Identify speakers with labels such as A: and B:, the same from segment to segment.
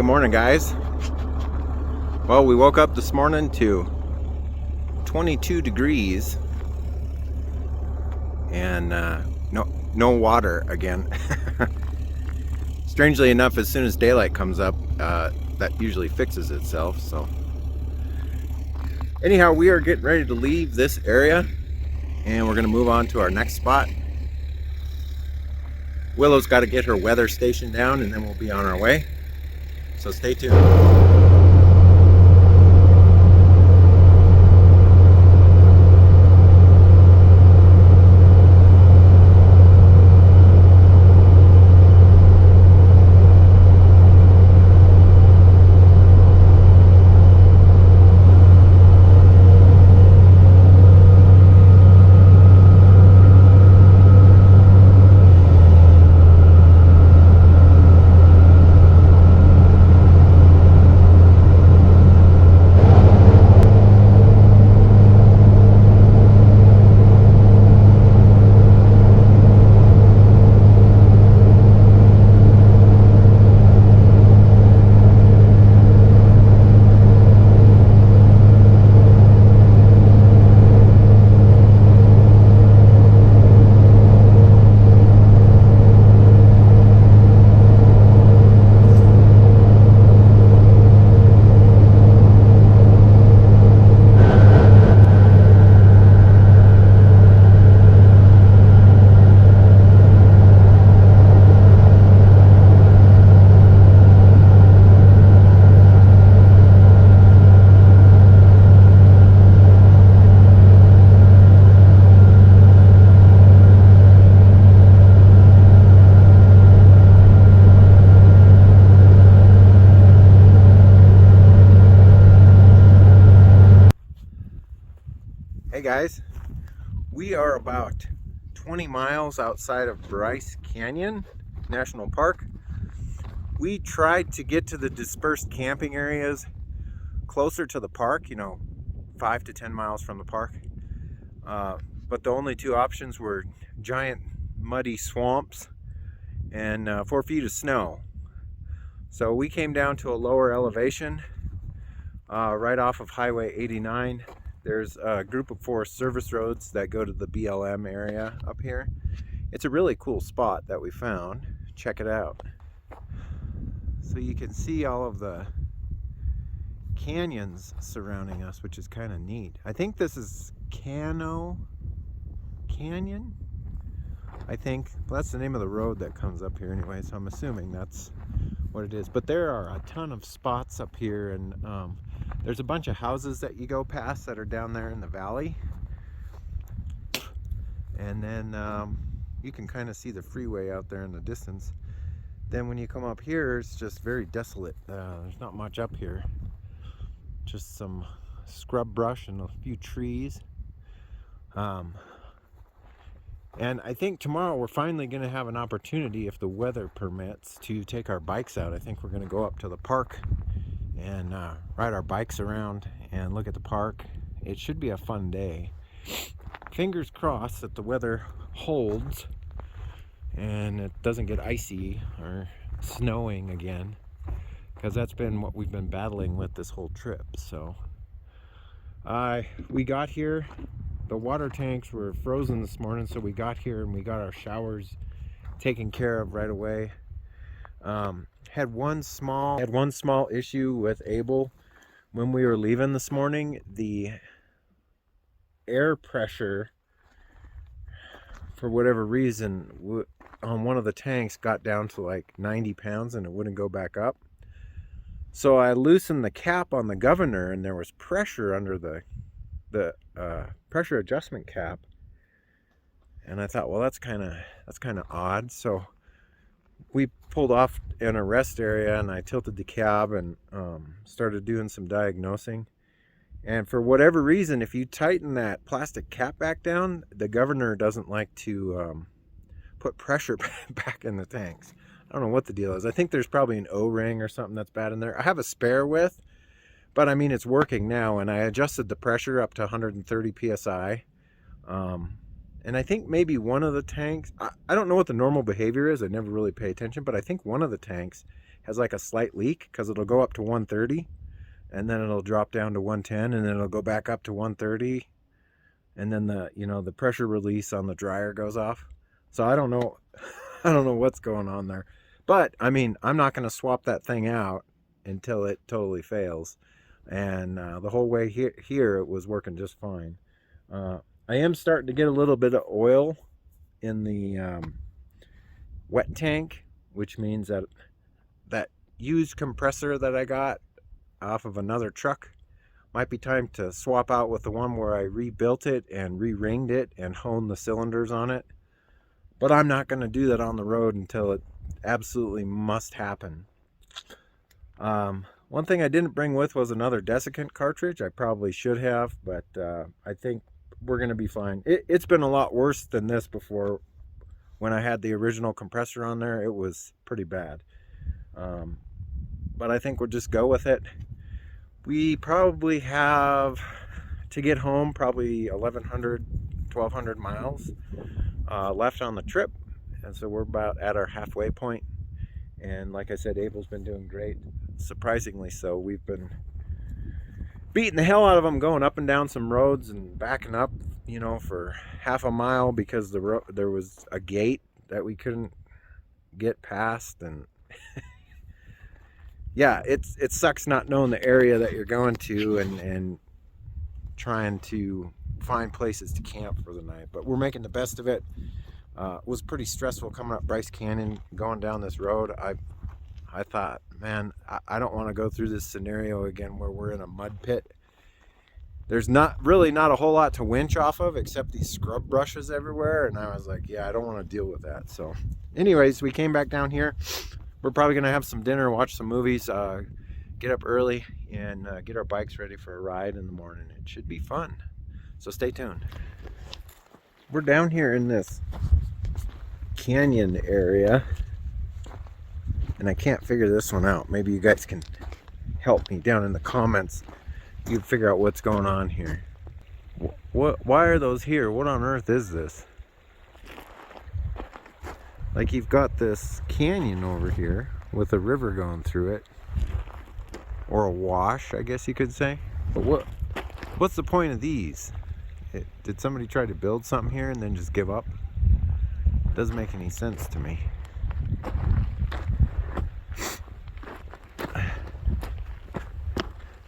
A: good morning, guys. Well, we woke up this morning to 22 degrees and no water again. Strangely enough, as soon as daylight comes up, that usually fixes itself. So anyhow, we are getting ready to leave this area and we're going to move on to our next spot. Willow's got to get her weather station down and then we'll be on our way. So stay tuned. Hey guys, we are about 20 miles outside of Bryce Canyon National Park. We tried to get to the dispersed camping areas closer to the park, 5 to 10 miles from the park. But the only two options were giant muddy swamps and 4 feet of snow. So we came down to a lower elevation right off of Highway 89. There's a group of Forest Service roads that go to the BLM area up here. It's a really cool spot that we found. Check it out. So you can see all of the canyons surrounding us, which is kind of neat. I think this is Cano Canyon. I think well, that's the name of the road that comes up here anyway, so I'm assuming that's what it is. But there are a ton of spots up here, and there's a bunch of houses that you go past that are down there in the valley, and then you can kind of see the freeway out there in the distance. Then when you come up here, it's just very desolate. There's not much up here, just some scrub brush and a few trees. And I think tomorrow we're finally going to have an opportunity, if the weather permits, to take our bikes out. I think we're going to go up to the park and ride our bikes around and look at the park. It should be a fun day. Fingers crossed that the weather holds and it doesn't get icy or snowing again, because that's been what we've been battling with this whole trip. So we got here. The water tanks were frozen this morning, so we got here and we got our showers taken care of right away. Had one small issue with Abel. When we were leaving this morning, the air pressure, for whatever reason, on one of the tanks got down to like 90 pounds and it wouldn't go back up. So I loosened the cap on the governor and there was pressure under the pressure adjustment cap, and I thought, well, that's kind of odd. So we pulled off in a rest area and I tilted the cab and started doing some diagnosing. And for whatever reason, if you tighten that plastic cap back down, the governor doesn't like to put pressure back in the tanks. I don't know what the deal is. I think there's probably an O-ring or something that's bad in there. I have a spare with, but I mean, it's working now, and I adjusted the pressure up to 130 psi. And I think maybe one of the tanks, I don't know what the normal behavior is. I never really pay attention, but I think one of the tanks has like a slight leak, because it'll go up to 130 and then it'll drop down to 110 and then it'll go back up to 130, and then the pressure release on the dryer goes off. So I don't know I don't know what's going on there. But I mean, I'm not going to swap that thing out until it totally fails. And the whole way here it was working just fine. I am starting to get a little bit of oil in the wet tank, which means that that used compressor that I got off of another truck might be time to swap out with the one where I rebuilt it and re-ringed it and honed the cylinders on it. But I'm not going to do that on the road until it absolutely must happen. One thing I didn't bring with was another desiccant cartridge. I probably should have, but I think we're going to be fine. It's been a lot worse than this before. When I had the original compressor on there, it was pretty bad. But I think we'll just go with it. We probably have to get home probably 1,200 miles left on the trip, and so we're about at our halfway point. And like I said, Abel's been doing great, surprisingly so. We've been beating the hell out of him going up and down some roads and backing up, for half a mile because there was a gate that we couldn't get past. And yeah, it sucks not knowing the area that you're going to and trying to find places to camp for the night. But we're making the best of it. It was pretty stressful coming up Bryce Canyon, going down this road. I thought, man, I don't want to go through this scenario again where we're in a mud pit. There's not a whole lot to winch off of except these scrub brushes everywhere, and I was like, yeah, I don't want to deal with that. So anyways, we came back down here. We're probably gonna have some dinner, watch some movies, get up early, and get our bikes ready for a ride in the morning. It should be fun, so stay tuned. We're down here in this canyon area, and I can't figure this one out. Maybe you guys can help me down in the comments. You figure out what's going on here. Why are those here? What on earth is this? Like, you've got this canyon over here with a river going through it, or a wash, I guess you could say. But what's the point of these? Did somebody try to build something here and then just give up? Doesn't make any sense to me.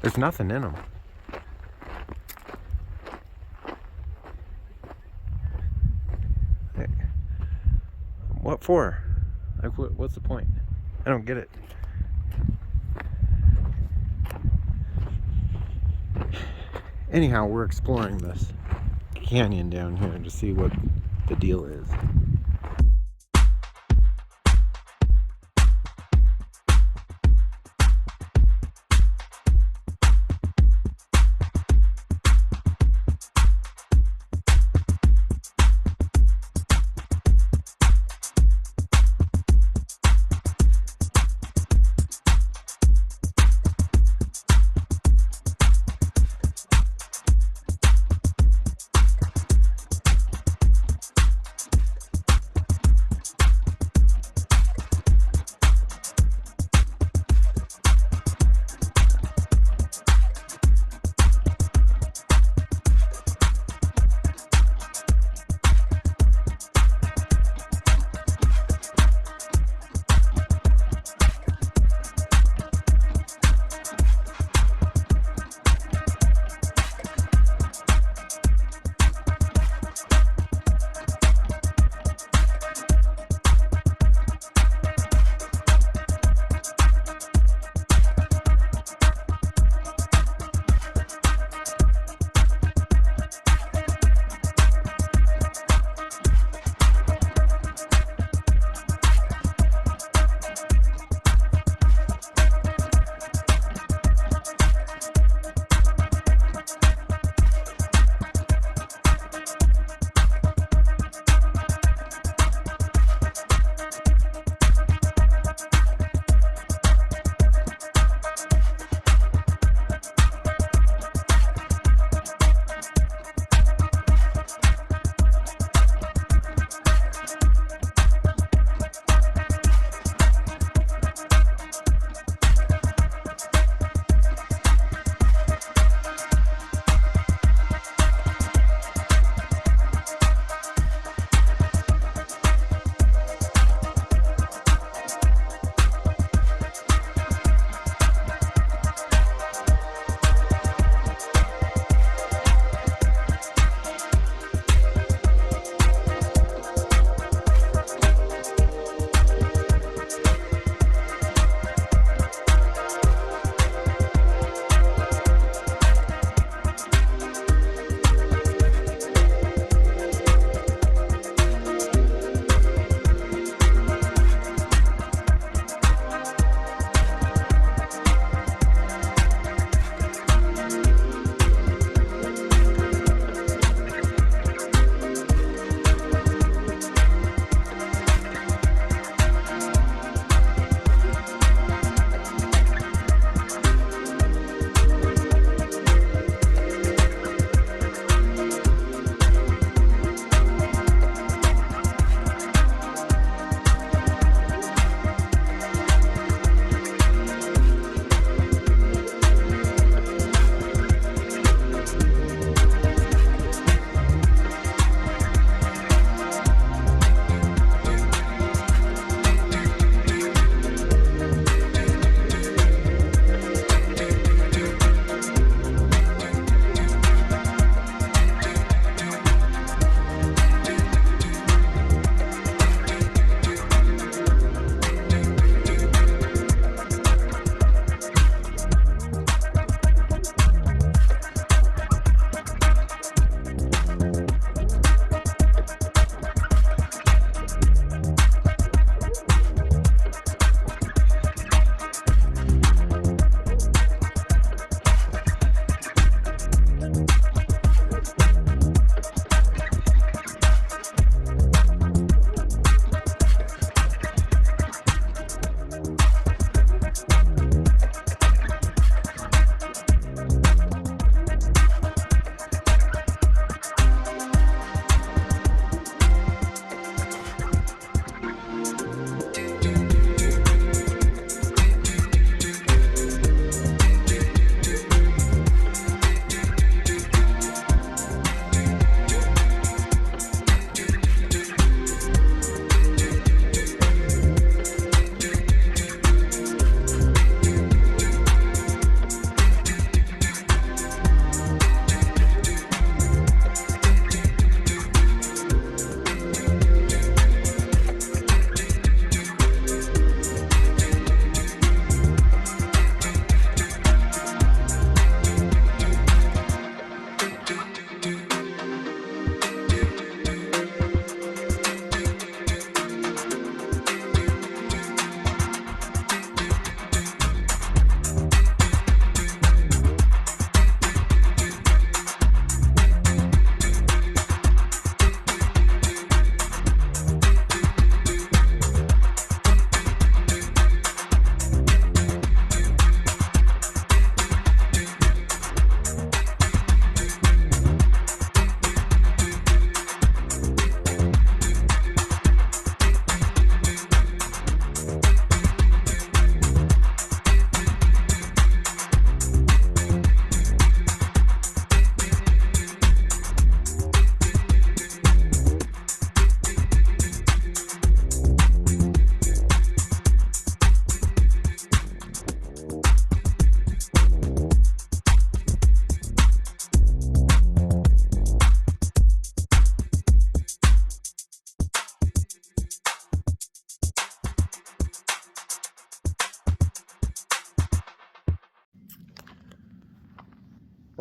A: There's nothing in them. What for? Like, what's the point? I don't get it. Anyhow, we're exploring this canyon down here to see what the deal is.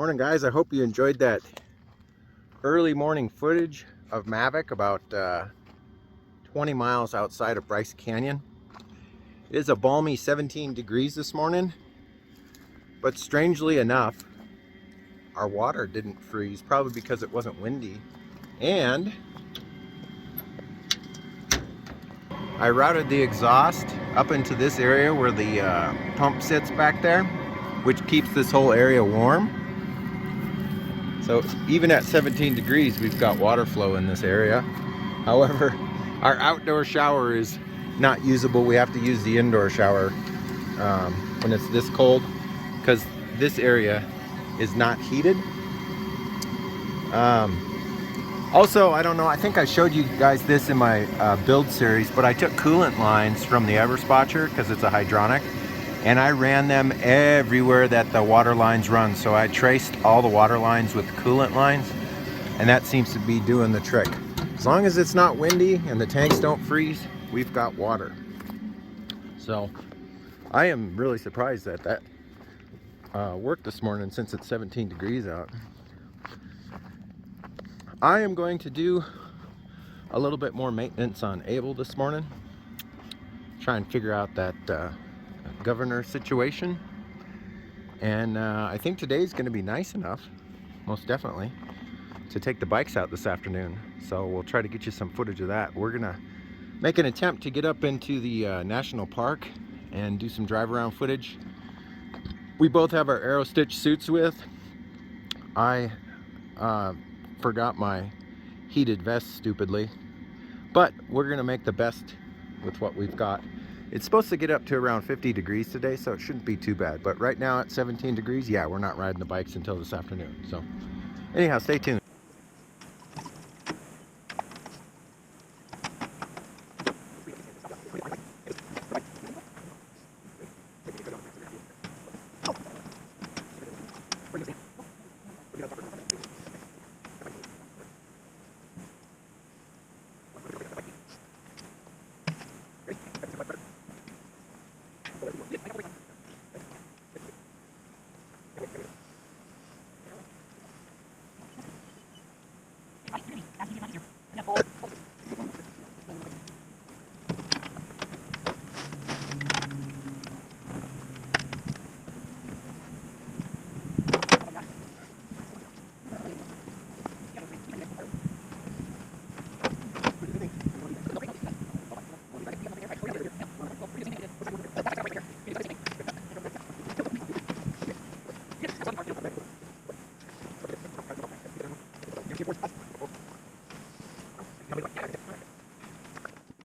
A: Morning guys, I hope you enjoyed that early morning footage of Mavic about 20 miles outside of Bryce Canyon. It is a balmy 17 degrees this morning, but strangely enough, our water didn't freeze, probably because it wasn't windy. And I routed the exhaust up into this area where the pump sits back there, which keeps this whole area warm. So even at 17 degrees, we've got water flow in this area. However, our outdoor shower is not usable. We have to use the indoor shower when it's this cold, because this area is not heated. Also, I don't know, I think I showed you guys this in my build series, but I took coolant lines from the Everspotcher because it's a hydronic, and I ran them everywhere that the water lines run. So I traced all the water lines with coolant lines, and that seems to be doing the trick. As long as it's not windy and the tanks don't freeze, we've got water. So I am really surprised that that worked this morning since it's 17 degrees out. I am going to do a little bit more maintenance on Abel this morning. Try and figure out that governor situation. And I think today's going to be nice enough, most definitely, to take the bikes out this afternoon. So we'll try to get you some footage of that. We're going to make an attempt to get up into the national park and do some drive around footage. We both have our Aero Stitch suits with. I forgot my heated vest stupidly, but we're gonna make the best with what we've got. It's supposed to get up to around 50 degrees today, so it shouldn't be too bad, but right now at 17 degrees, yeah, we're not riding the bikes until this afternoon. So anyhow, stay tuned.